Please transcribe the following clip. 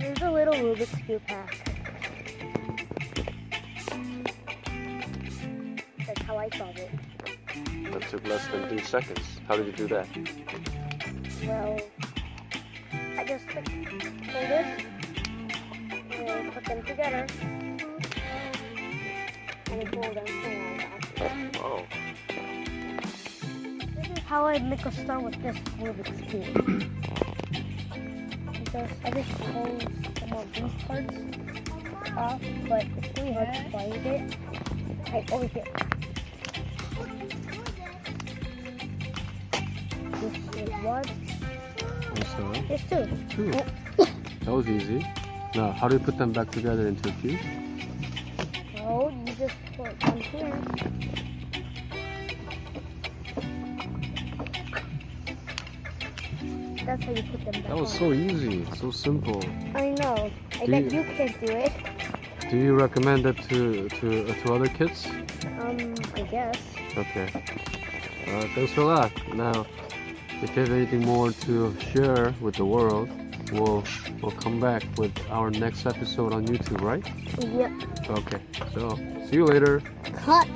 Here's a little Rubik's Cube pack. That's how I solve it. That took less than 3 seconds. How did you do that? Well, I just pull this and put them together. And then pull them back. Oh. This is how I make a star with this Rubik's Cube. I just pull some of these parts off, but it's really hard to find it. Right over here. This is one. Also, There's two. two. That was easy. Now, how do you put them back together into a cube? So you just put one here. That's how you put them back. That was on. so easy, so simple. I know. I Do bet you- you can't do it. Do you recommend it to other kids? I guess. Okay. Thanks a lot. Now, if you have anything more to share with the world, we'll come back with our next episode on YouTube, right? Yep. Okay. So, see you later. Cut.